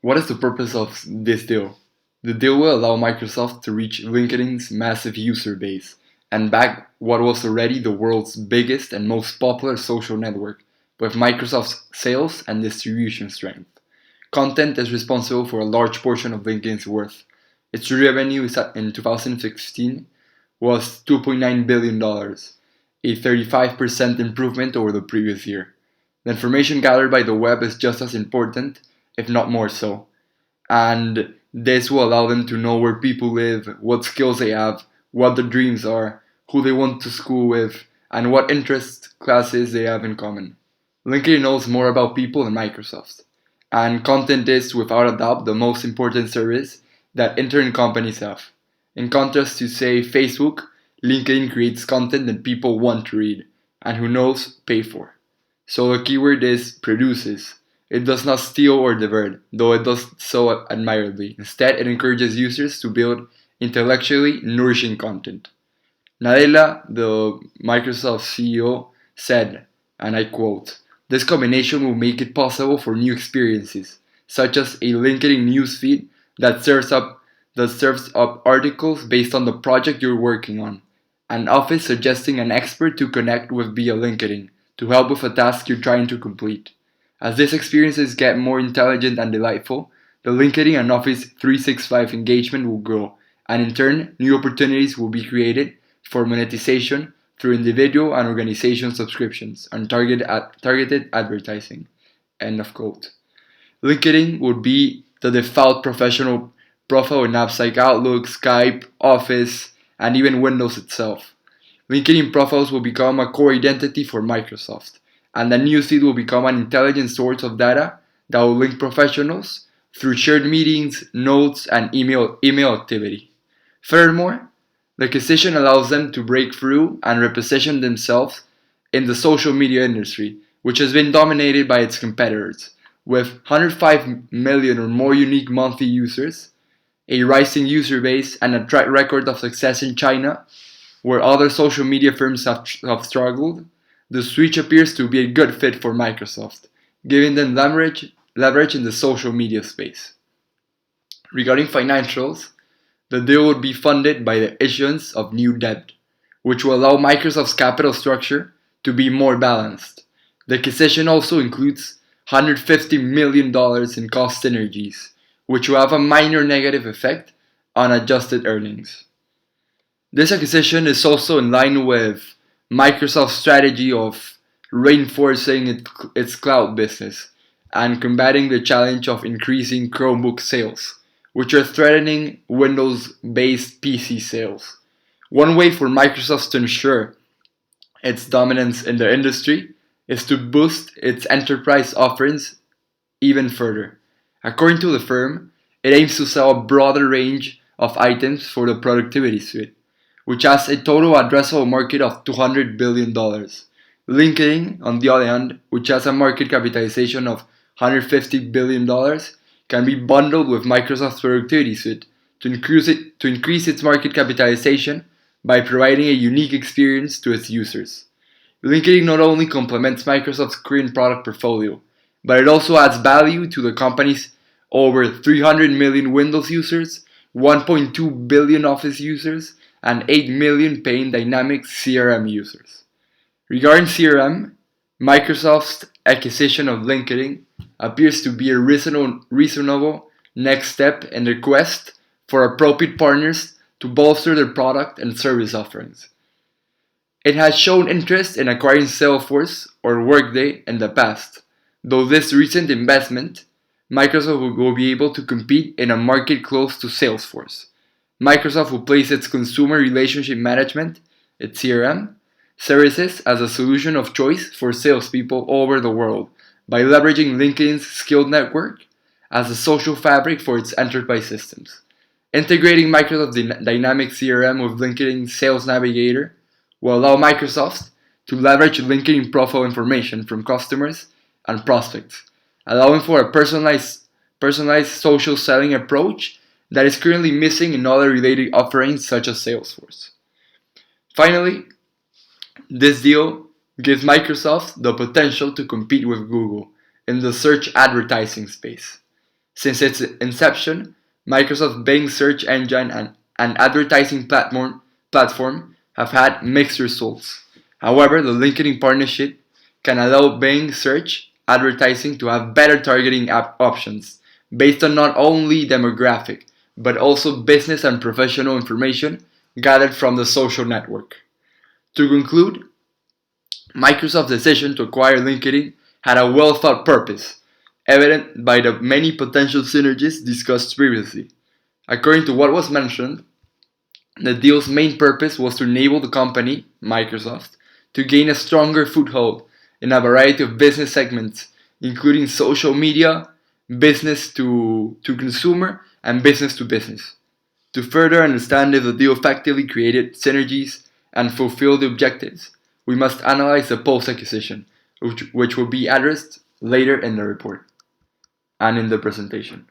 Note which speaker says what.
Speaker 1: What is the purpose of this deal? The deal will allow Microsoft to reach LinkedIn's massive user base and back what was already the world's biggest and most popular social network with Microsoft's sales and distribution strength. Content is responsible for a large portion of LinkedIn's worth. Its revenue in 2016 was $2.9 billion, a 35% improvement over the previous year. The information gathered by the web is just as important, if not more so, and this will allow them to know where people live, what skills they have, what their dreams are, who they want to school with, and what interest classes they have in common. LinkedIn knows more about people than Microsoft, and content is, without a doubt, the most important service that internet companies have. In contrast to, say, Facebook, LinkedIn creates content that people want to read, and who knows, pay for. So the keyword is produces. It does not steal or divert, though it does so admirably. Instead, it encourages users to build intellectually nourishing content. Nadella, the Microsoft CEO, said, and I quote, "This combination will make it possible for new experiences, such as a LinkedIn newsfeed that serves up articles based on the project you're working on, an office suggesting an expert to connect with via LinkedIn to help with a task you're trying to complete. As these experiences get more intelligent and delightful, the LinkedIn and Office 365 engagement will grow, and in turn, new opportunities will be created for monetization through individual and organization subscriptions and targeted advertising." End of quote. LinkedIn would be the default professional profile in apps like Outlook, Skype, Office, and even Windows itself. LinkedIn profiles will become a core identity for Microsoft, and the newsfeed will become an intelligent source of data that will link professionals through shared meetings, notes, and email activity. Furthermore, the acquisition allows them to break through and reposition themselves in the social media industry, which has been dominated by its competitors. With 105 million or more unique monthly users, a rising user base, and a track record of success in China, where other social media firms have struggled, the switch appears to be a good fit for Microsoft, giving them leverage in the social media space. Regarding financials, the deal would be funded by the issuance of new debt, which will allow Microsoft's capital structure to be more balanced. The acquisition also includes $150 million in cost synergies, which will have a minor negative effect on adjusted earnings. This acquisition is also in line with Microsoft's strategy of reinforcing its cloud business and combating the challenge of increasing Chromebook sales, which are threatening Windows-based PC sales. One way for Microsoft to ensure its dominance in the industry is to boost its enterprise offerings even further. According to the firm, it aims to sell a broader range of items for the productivity suite, which has a total addressable market of $200 billion. LinkedIn, on the other hand, which has a market capitalization of $150 billion, can be bundled with Microsoft's productivity suite to increase its market capitalization by providing a unique experience to its users. LinkedIn not only complements Microsoft's current product portfolio, but it also adds value to the company's over 300 million Windows users, 1.2 billion Office users, and 8 million paying Dynamics CRM users. Regarding CRM, Microsoft's acquisition of LinkedIn appears to be a reasonable next step in their quest for appropriate partners to bolster their product and service offerings. It has shown interest in acquiring Salesforce or Workday in the past, though this recent investment, Microsoft will be able to compete in a market close to Salesforce. Microsoft will place its consumer relationship management, its CRM, services as a solution of choice for salespeople all over the world by leveraging LinkedIn's skilled network as a social fabric for its enterprise systems. Integrating Microsoft Dynamics CRM with LinkedIn Sales Navigator will allow Microsoft to leverage LinkedIn profile information from customers and prospects, allowing for a personalized social selling approach that is currently missing in other related offerings such as Salesforce. Finally, this deal gives Microsoft the potential to compete with Google in the search advertising space. Since its inception, Microsoft's Bing search engine and advertising platform have had mixed results. However, the LinkedIn partnership can allow Bing search advertising to have better targeting options based on not only demographic but also business and professional information gathered from the social network. To conclude, Microsoft's decision to acquire LinkedIn had a well thought purpose, evident by the many potential synergies discussed previously. According to what was mentioned, the deal's main purpose was to enable the company, Microsoft, to gain a stronger foothold in a variety of business segments, including social media, business to consumer, and business to business. To further understand if the deal effectively created synergies and fulfilled the objectives, we must analyze the post acquisition, which will be addressed later in the report and in the presentation.